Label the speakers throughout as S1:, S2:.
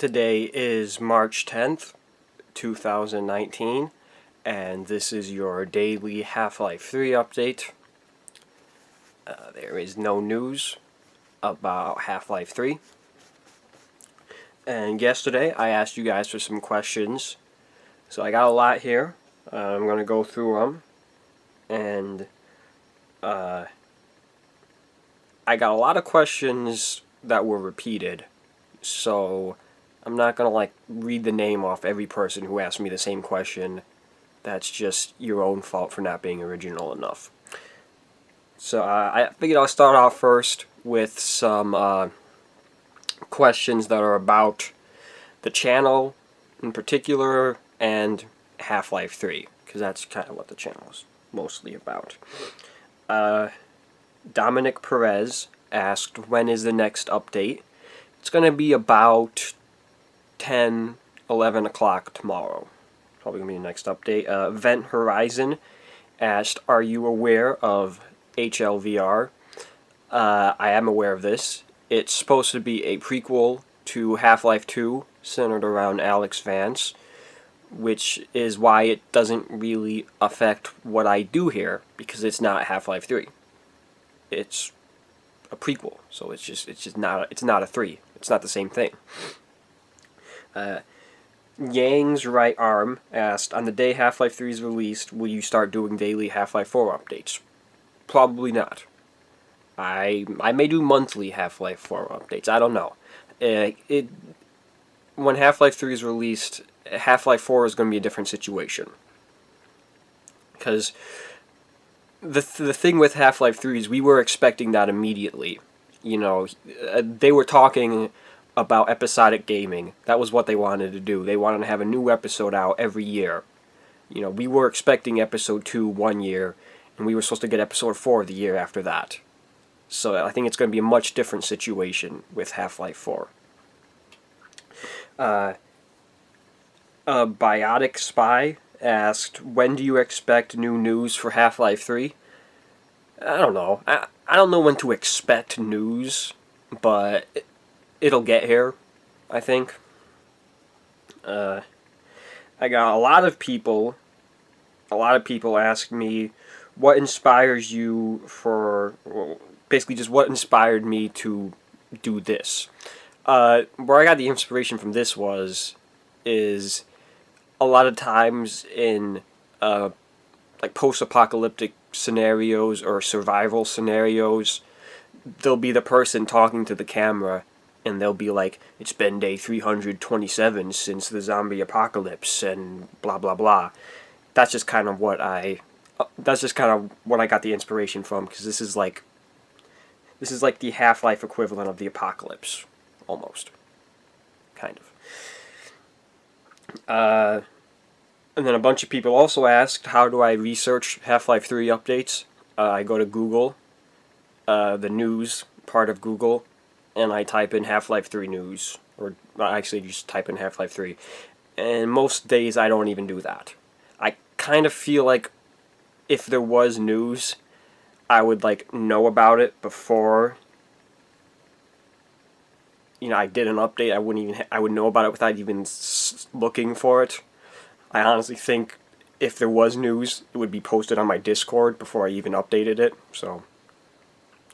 S1: Today is March 10th, 2019, and this is your daily Half-Life 3 update. There is no news about Half-Life 3. And yesterday I asked you guys for some questions, so I got a lot here. I'm going to go through them, and I got a lot of questions that were repeated, so I'm not going to read the name off every person who asked me the same question. That's just your own fault for not being original enough. So I figured I'll start off first with some questions that are about the channel in particular and Half-Life 3, because that's kind of what the channel is mostly about. Dominic Perez asked, when is the next update? It's going to be about 10, 11 o'clock tomorrow. Probably going to be the next update. Event Horizon asked, are you aware of HLVR? I am aware of this. It's supposed to be a prequel to Half-Life 2, centered around Alex Vance, which is why it doesn't really affect what I do here, because it's not Half-Life 3. It's a prequel, so it's not a 3. It's not the same thing. Yang's right arm asked, on the day Half-Life 3 is released, will you start doing daily Half-Life 4 updates? Probably not. I may do monthly Half-Life 4 updates. I don't know. When Half-Life 3 is released, Half-Life 4 is going to be a different situation. Because the thing with Half-Life 3 is we were expecting that immediately. You know, they were talking about episodic gaming. That was what they wanted to do. They wanted to have a new episode out every year. You know, we were expecting episode 2 one year, and we were supposed to get episode 4 the year after that. So I think it's going to be a much different situation with Half-Life 4. Biotic Spy asked, when do you expect new news for Half-Life 3? I don't know. I don't know when to expect news, but it'll get here, I think. I got a lot of people asked me what inspires you for, well, basically just what inspired me to do this. Where I got the inspiration from this is a lot of times in post-apocalyptic scenarios or survival scenarios, there'll be the person talking to the camera, and they'll be like, it's been day 327 since the zombie apocalypse, and blah blah blah. That's just kind of what I got the inspiration from, because this is like the Half-Life equivalent of the apocalypse, almost, kind of. And then a bunch of people also asked, how do I research Half-Life 3 updates? I go to Google, the news part of Google, and I type in Half-Life 3 news, or I actually just type in Half-Life 3. And most days I don't even do that. I kind of feel like if there was news, I would know about it before I did an update. I would know about it without even looking for it. I honestly think if there was news, it would be posted on my Discord before I even updated it, so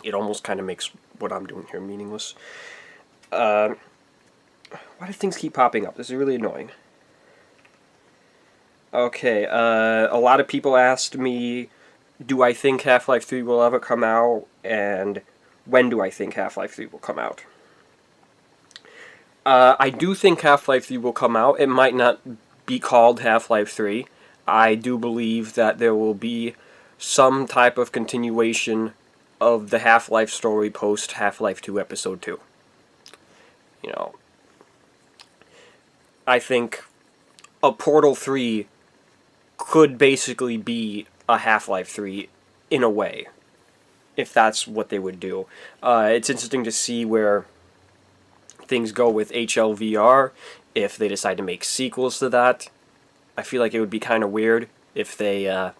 S1: it almost kind of makes what I'm doing here meaningless. Why do things keep popping up? This is really annoying. Okay, a lot of people asked me, do I think Half-Life 3 will ever come out, and when do I think Half-Life 3 will come out? I do think Half-Life 3 will come out. It might not be called Half-Life 3. I do believe that there will be some type of continuation of the Half-Life story post Half-Life 2 Episode 2. You know, I think a Portal 3 could basically be a Half-Life 3 in a way, if that's what they would do. It's interesting to see where things go with HLVR, if they decide to make sequels to that. I feel like it would be kind of weird if they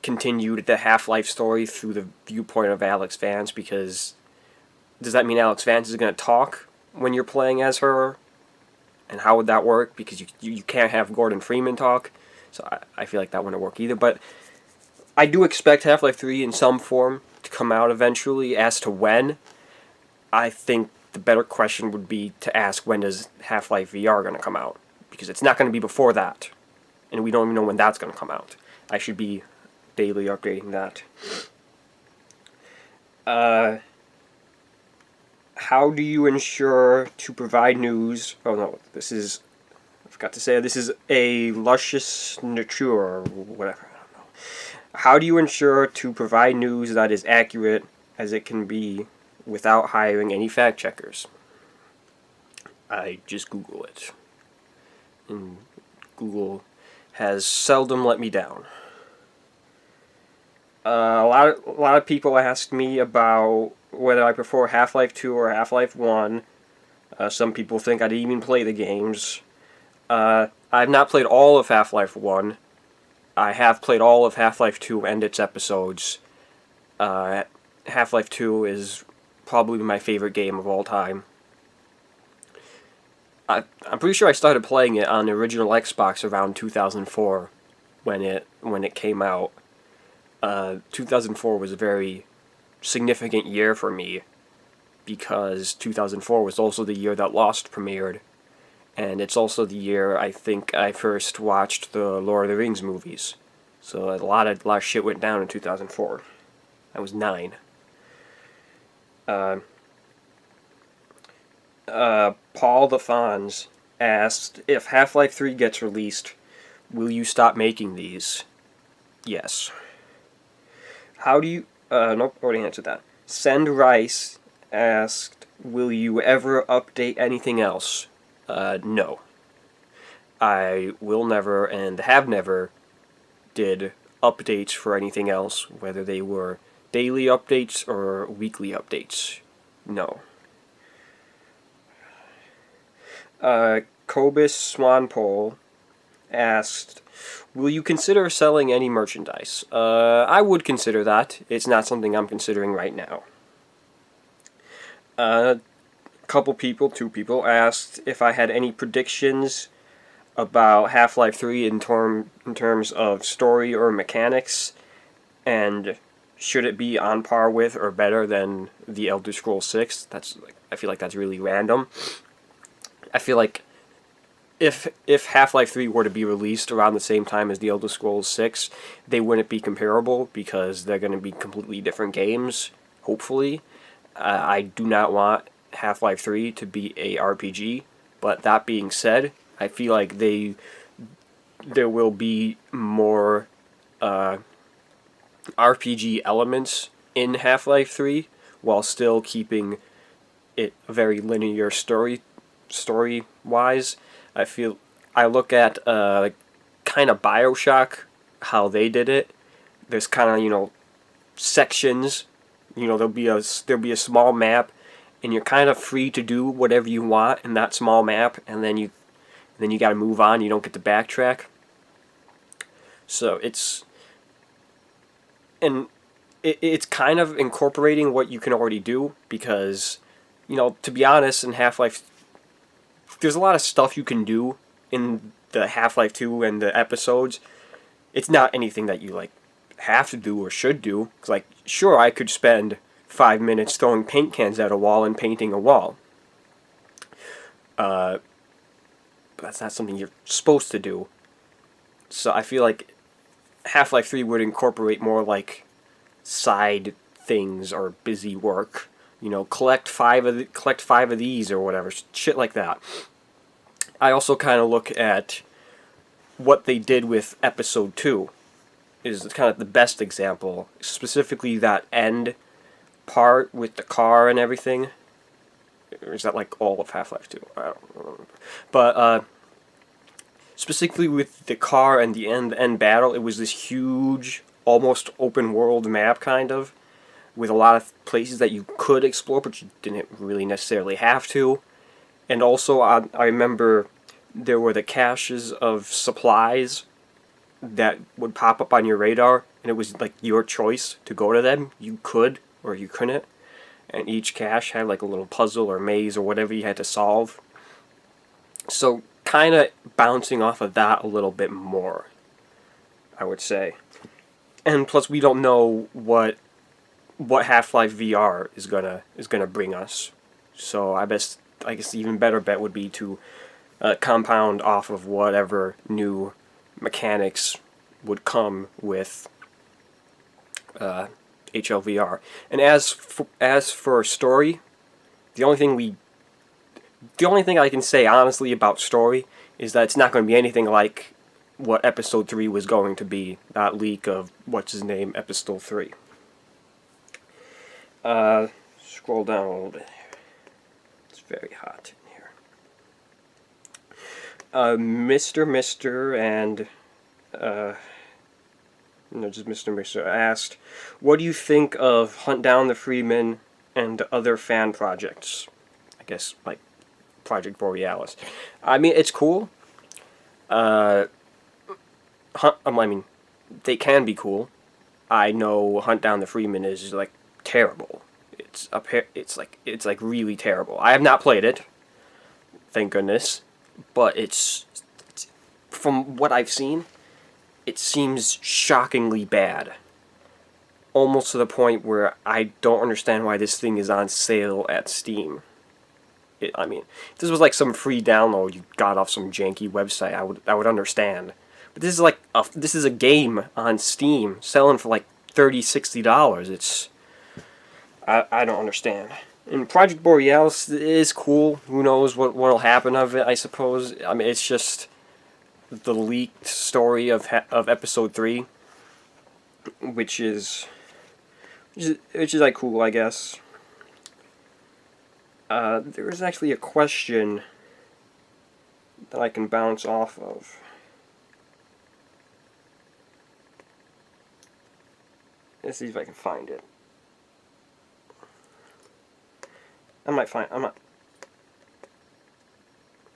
S1: continued the Half-Life story through the viewpoint of Alex Vance, because does that mean Alex Vance is going to talk? when you're playing as her, and how would that work? Because you can't have Gordon Freeman talk, so I feel like that wouldn't work either. But I do expect Half-Life 3 in some form to come out eventually. As to when, I think the better question would be to ask, when does Half-Life VR going to come out? Because it's not going to be before that, and we don't even know when that's going to come out. I should be daily updating that. How do you ensure to provide news? Oh no, I forgot to say, this is a luscious nature, or whatever, I don't know. How do you ensure to provide news that is accurate as it can be without hiring any fact checkers? I just Google it. And Google has seldom let me down. A lot of people asked me about whether I prefer Half-Life 2 or Half-Life 1. Some people think I didn't even play the games. I've not played all of Half-Life 1. I have played all of Half-Life 2 and its episodes. Half-Life 2 is probably my favorite game of all time. I'm pretty sure I started playing it on the original Xbox around 2004 when it came out. 2004 was a very significant year for me because 2004 was also the year that Lost premiered, and it's also the year I think I first watched the Lord of the Rings movies. So a lot of shit went down in 2004. I was 9. Paul the Fonz asked, if Half-Life 3 gets released, will you stop making these? Yes. How do you... nope, already answered that. Send Rice asked, will you ever update anything else? No. I will never and have never did updates for anything else, whether they were daily updates or weekly updates. No. Cobus Swanpole asked, will you consider selling any merchandise? I would consider that. It's not something I'm considering right now. Two people asked if I had any predictions about Half-Life 3 in terms of story or mechanics, and should it be on par with or better than The Elder Scrolls 6? I feel like that's really random. I feel like if Half-Life 3 were to be released around the same time as The Elder Scrolls 6, they wouldn't be comparable because they're going to be completely different games, hopefully. I do not want Half-Life 3 to be a RPG, but that being said, I feel like there will be more RPG elements in Half-Life 3 while still keeping it a very linear story-wise. I look at kind of BioShock, how they did it. There's kind of, sections. There'll be a small map, and you're kind of free to do whatever you want in that small map, and then you got to move on. You don't get to backtrack. So it's kind of incorporating what you can already do because, to be honest, in Half-Life, there's a lot of stuff you can do in the Half-Life 2 and the episodes. It's not anything that you have to do or should do. It's sure, I could spend 5 minutes throwing paint cans at a wall and painting a wall. But that's not something you're supposed to do. So I feel like Half-Life 3 would incorporate more side things or busy work. Collect five of these or whatever, shit like that. I also kind of look at what they did with Episode 2 is kind of the best example, specifically that end part with the car and everything. Or is that all of Half-Life 2? I don't remember. But specifically with the car and the end battle, it was this huge, almost open world map kind of, with a lot of places that you could explore, but you didn't really necessarily have to. And also, I remember there were the caches of supplies that would pop up on your radar, and it was your choice to go to them. You could, or you couldn't. and each cache had like a little puzzle or maze or whatever you had to solve. So kind of bouncing off of that a little bit more, I would say. And plus, we don't know what Half-Life VR is gonna bring us. So I guess the even better bet would be to compound off of whatever new mechanics would come with HLVR. And as for story, the only thing I can say honestly about story is that it's not going to be anything like what Episode 3 was going to be. That leak of what's his name, Episode 3. Scroll down a little bit. It's very hot in here. Mr. and just Mr. asked, what do you think of Hunt Down the Freeman and other fan projects? I guess, like, Project Borealis. I mean, it's cool. I mean, they can be cool. I know Hunt Down the Freeman is, like, terrible. It's like really terrible. I have not played it, thank goodness, but it's from what I've seen, it seems shockingly bad. Almost to the point where I don't understand why this thing is on sale at Steam. I mean, if this was like some free download you got off some janky website, I would understand. But this is like this is a game on Steam selling for like $30-$60. It's I don't understand. And Project Borealis is cool. Who knows what'll happen of it? I suppose. I mean, it's just the leaked story of Episode 3, which is like cool, I guess. There is actually a question that I can bounce off of. Let's see if I can find it. I'm not.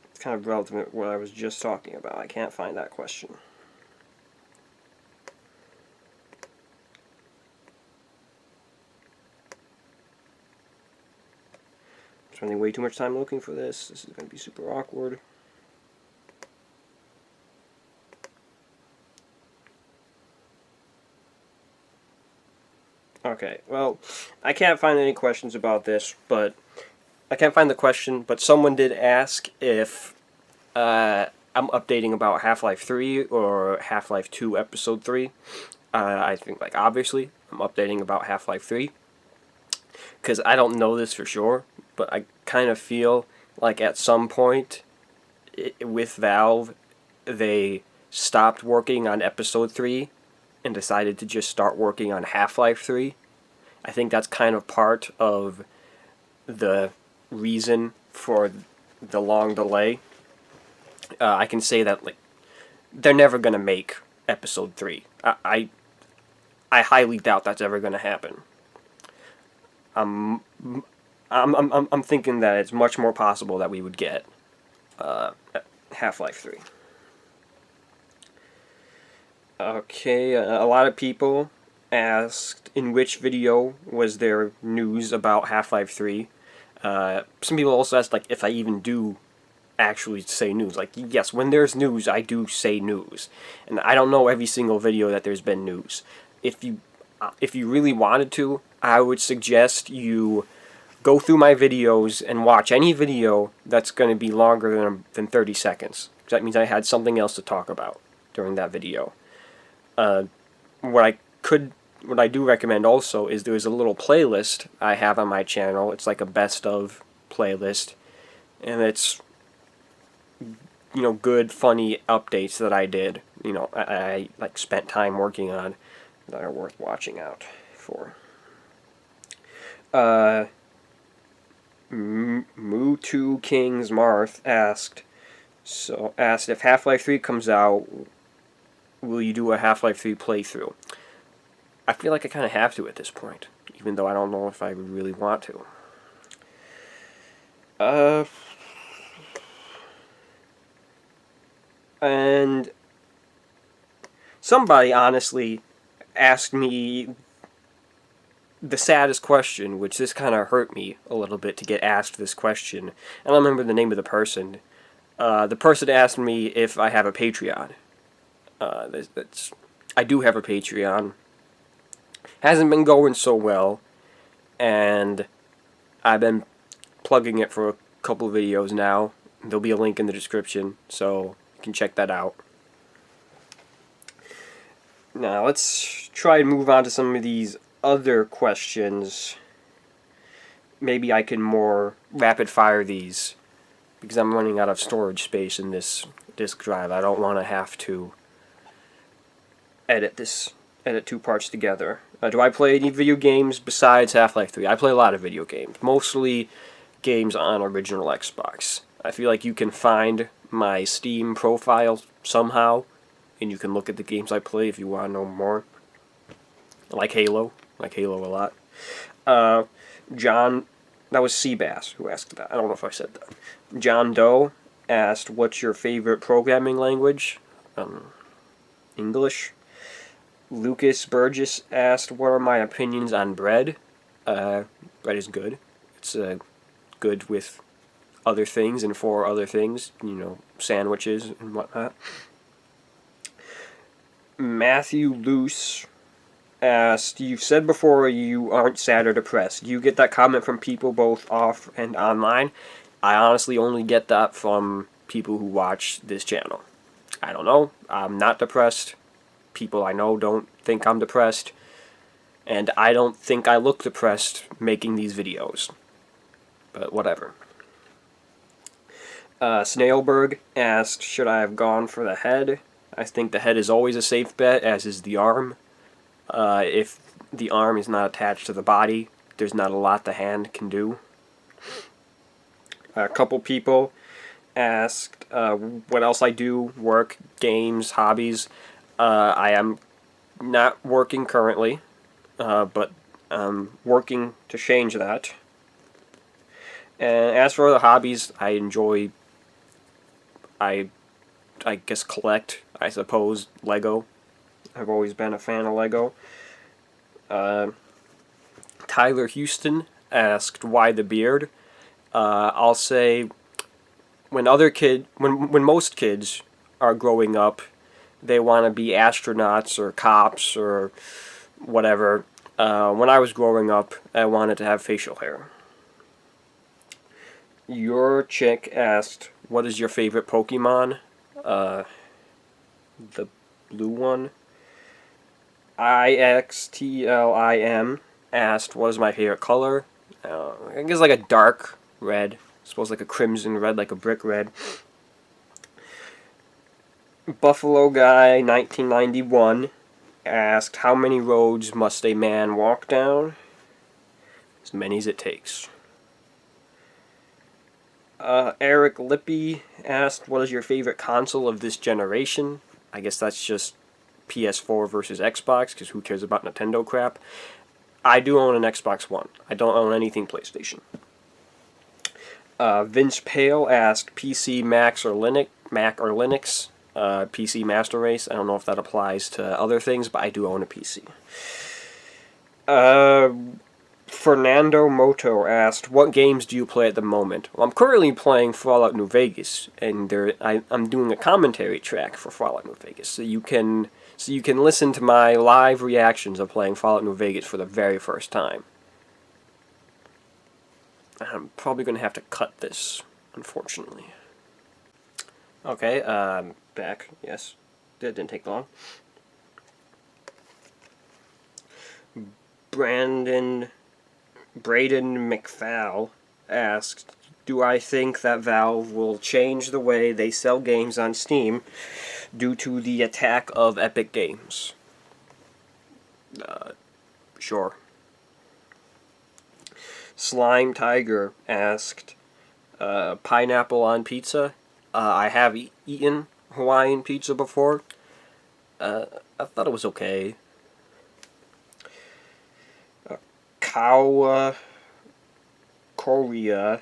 S1: It's kind of relevant to what I was just talking about. I can't find that question. I'm spending way too much time looking for this. This is going to be super awkward. Okay, well, I can't find any questions about this, but I can't find the question, but someone did ask if I'm updating about Half-Life 3 or Half-Life 2 Episode 3. I think, like, obviously, I'm updating about Half-Life 3, because I don't know this for sure, but I kind of feel like at some point with Valve, they stopped working on Episode 3 and decided to just start working on Half-Life 3. I think that's kind of part of the reason for the long delay. I can say that, like, they're never going to make Episode 3. I highly doubt that's ever going to happen. I'm thinking that it's much more possible that we would get Half-Life 3. Okay, a lot of people asked in which video was there news about Half-Life 3. Some people also asked, like, if I even do actually say news. Like, yes, when there's news, I do say news. And I don't know every single video that there's been news. If you really wanted to, I would suggest you go through my videos and watch any video that's going to be longer than 30 seconds. That means I had something else to talk about during that video. What I do recommend also is there's a little playlist I have on my channel. It's like a best of playlist, and it's, you know, good, funny updates that I did. You know, I like spent time working on that are worth watching out for. Moo2 Kings Marth asked if Half-Life 3 comes out, will you do a Half-Life 3 playthrough? I feel like I kind of have to at this point, even though I don't know if I really want to. And somebody honestly asked me the saddest question, which this kind of hurt me a little bit to get asked this question. I don't remember the name of the person. The person asked me if I have a Patreon. I do have a Patreon. Hasn't been going so well, and I've been plugging it for a couple of videos now. There'll be a link in the description, so you can check that out. Now, let's try and move on to some of these other questions. Maybe I can more rapid fire these, because I'm running out of storage space in this disk drive. I don't want to have to edit two parts together. Do I play any video games besides Half-Life 3? I play a lot of video games, mostly games on original Xbox. I feel like you can find my Steam profile somehow, and you can look at the games I play if you want to know more. I like Halo a lot. John, that was Seabass who asked that. I don't know if I said that. John Doe asked, what's your favorite programming language? English. Lucas Burgess asked, what are my opinions on bread? Bread is good. It's good with other things and for other things, sandwiches and whatnot. Matthew Luce asked, you've said before you aren't sad or depressed. Do you get that comment from people both off and online? I honestly only get that from people who watch this channel. I don't know. I'm not depressed. People I know don't think I'm depressed. And I don't think I look depressed making these videos. But whatever. Snailberg asked, should I have gone for the head? I think the head is always a safe bet, as is the arm. If the arm is not attached to the body, there's not a lot the hand can do. A couple people asked what else I do, work, games, hobbies. I am not working currently, but I'm working to change that. And as for the hobbies, I enjoy, I guess, collect, I suppose, Lego. I've always been a fan of Lego. Tyler Houston asked, why the beard? I'll say, when most kids are growing up, they want to be astronauts or cops or whatever. When I was growing up, I wanted to have facial hair. Your chick asked, what is your favorite Pokemon? The blue one. IXTLIM asked, what is my favorite color? I guess like a dark red. I suppose like a crimson red, like a brick red. Buffalo Guy 1991 asked, how many roads must a man walk down? As many as it takes. Eric Lippy asked, what is your favorite console of this generation? I guess that's just PS4 versus Xbox, because who cares about Nintendo crap? I do own an Xbox One. I don't own anything PlayStation. Vince Pale asked, PC, Mac, or Linux? PC Master Race. I don't know if that applies to other things, but I do own a PC. Fernando Moto asked, what games do you play at the moment? Well, I'm currently playing Fallout New Vegas, and I'm doing a commentary track for Fallout New Vegas, so you can listen to my live reactions of playing Fallout New Vegas for the very first time. I'm probably going to have to cut this, unfortunately. Okay, back. Yes, that didn't take long. Braden McFall asked, do I think that Valve will change the way they sell games on Steam due to the attack of Epic Games? Sure. Slime Tiger asked, pineapple on pizza? I have eaten Hawaiian pizza before. I thought it was okay. Korea.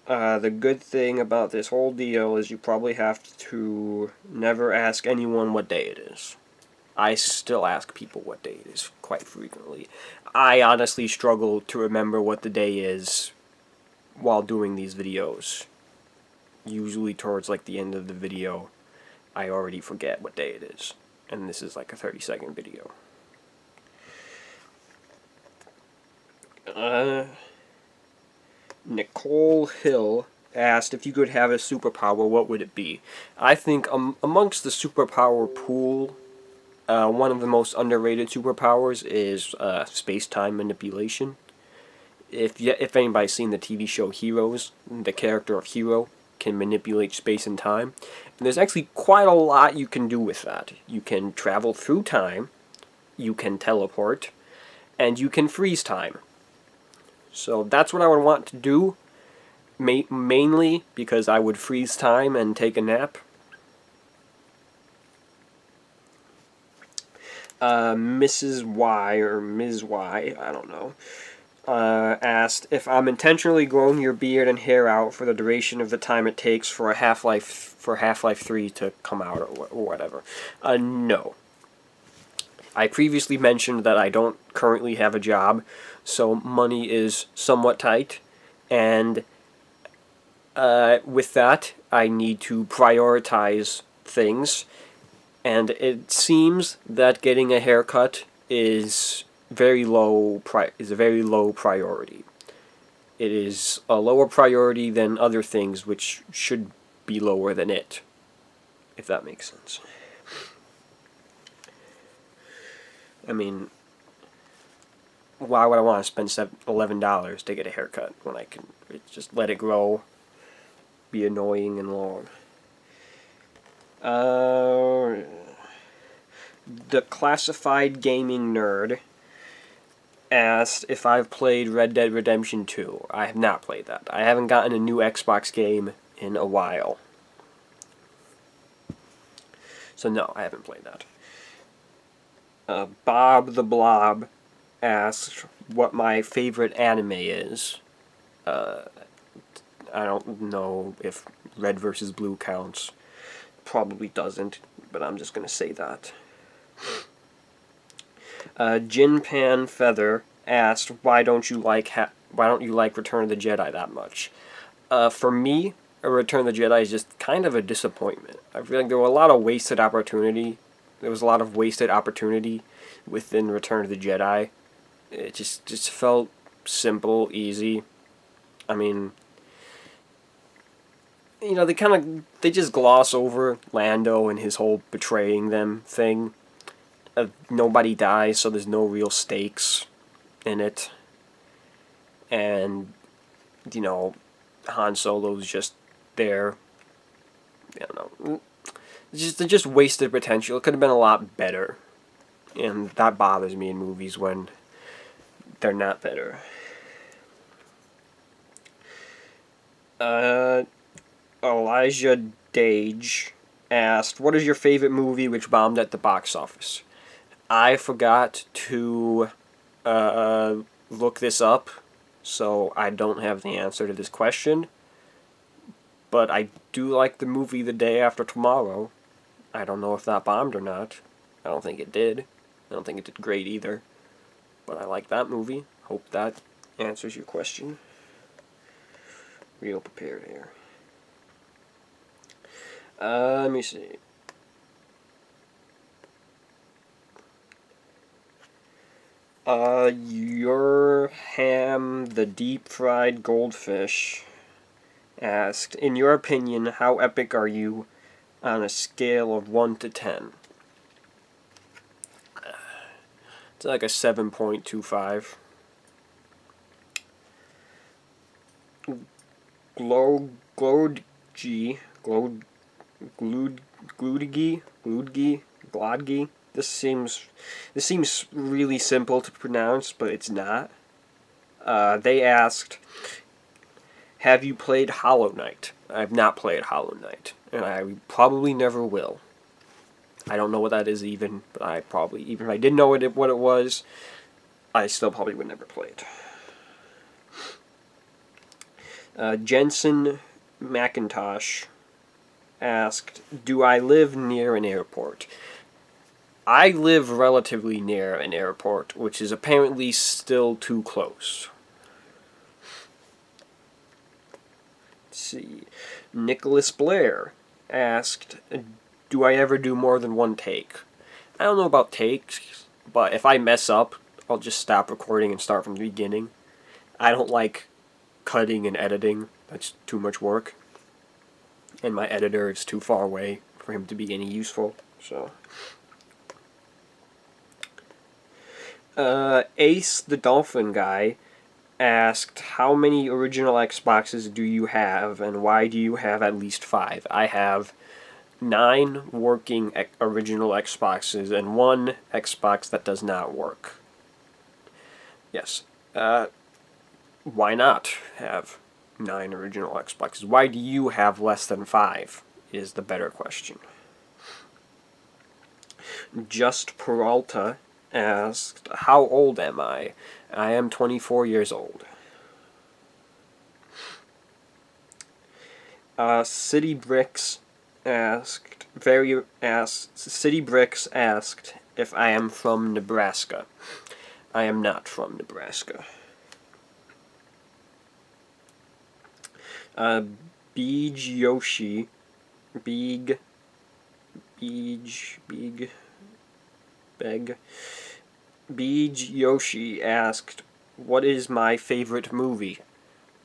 S1: The good thing about this whole deal is you probably have to never ask anyone what day it is. I still ask people what day it is quite frequently. I honestly struggle to remember what the day is while doing these videos. Usually towards like the end of the video, I already forget what day it is. And this is like a 30-second video. Nicole Hill asked if you could have a superpower, what would it be? I think amongst the superpower pool, one of the most underrated superpowers is space-time manipulation. If anybody's seen the TV show Heroes, the character of Hero can manipulate space and time. And there's actually quite a lot you can do with that. You can travel through time, you can teleport, and you can freeze time. So that's what I would want to do, mainly because I would freeze time and take a nap. Mrs. Y, or Ms. Y, I don't know, asked if I'm intentionally growing your beard and hair out for the duration of the time it takes for Half-Life 3 to come out or whatever. No. I previously mentioned that I don't currently have a job, so money is somewhat tight, and with that, I need to prioritize things, and it seems that getting a haircut is a very low priority. It is a lower priority than other things, which should be lower than it, if that makes sense. I mean, why would I want to spend $11 to get a haircut when I can just let it grow, be annoying and long? The Classified Gaming Nerd asked if I've played Red Dead Redemption 2. I have not played that. I haven't gotten a new Xbox game in a while. So no, I haven't played that. Bob the Blob asked what my favorite anime is. I don't know if Red vs. Blue counts. Probably doesn't, but I'm just going to say that. Jin Pan Feather asked, why don't you like Return of the Jedi that much? For me, Return of the Jedi is just kind of a disappointment. I feel like there was a lot of wasted opportunity. There was a lot of wasted opportunity within Return of the Jedi. It just felt simple, easy. I mean, you know, they just gloss over Lando and his whole betraying them thing. Nobody dies, so there's no real stakes in it. And, you know, Han Solo's just there. I don't know. Just wasted potential. It could have been a lot better. And that bothers me in movies when they're not better. Elijah Dage asked, what is your favorite movie which bombed at the box office? I forgot to look this up, so I don't have the answer to this question. But I do like the movie The Day After Tomorrow. I don't know if that bombed or not. I don't think it did. I don't think it did great either. But I like that movie. Hope that answers your question. Real prepared here. Let me see. Your ham, the deep-fried goldfish, asked, in your opinion, how epic are you on a scale of 1 to 10? It's like a 7.25. Glodgy. This seems really simple to pronounce, but it's not. They asked, have you played Hollow Knight? I've not played Hollow Knight, and I probably never will. I don't know what that is even, but even if I did know what it was, I still probably would never play it. Jensen McIntosh asked, do I live near an airport? I live relatively near an airport, which is apparently still too close. Let's see. Nicholas Blair asked, do I ever do more than one take? I don't know about takes, but if I mess up, I'll just stop recording and start from the beginning. I don't like cutting and editing. That's too much work. And my editor is too far away for him to be any useful. So, Ace the Dolphin guy asked, how many original Xboxes do you have, and why do you have at least 5? I have 9 working original Xboxes and 1 Xbox that does not work. Yes. Why not have 9 original Xboxes? Why do you have less than 5 is the better question. Just Peralta asked, how old am I? I am 24 years old. City Bricks asked if I am from Nebraska. I am not from Nebraska. Beej Yoshi, Beg. Beej Yoshi asked, what is my favorite movie?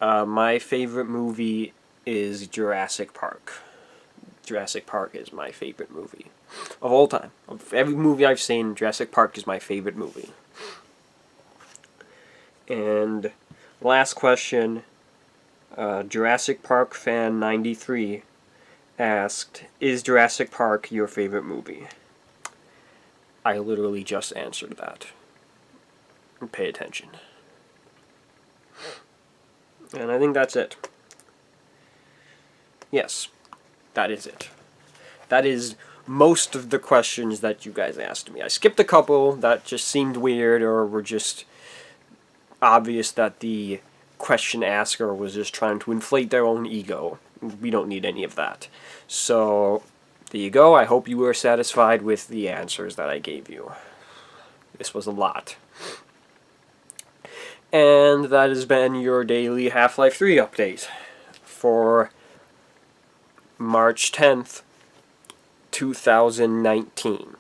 S1: My favorite movie is Jurassic Park. Jurassic Park is my favorite movie of all time. Of every movie I've seen, Jurassic Park is my favorite movie. And last question, Jurassic Park fan 93 asked, is Jurassic Park your favorite movie? I literally just answered that. Pay attention. And I think that's it. Yes, that is it. That is most of the questions that you guys asked me. I skipped a couple that just seemed weird or were just obvious that the question asker was just trying to inflate their own ego. We don't need any of that. So, there you go. I hope you were satisfied with the answers that I gave you. This was a lot. And that has been your daily Half-Life 3 update for March 10th, 2019.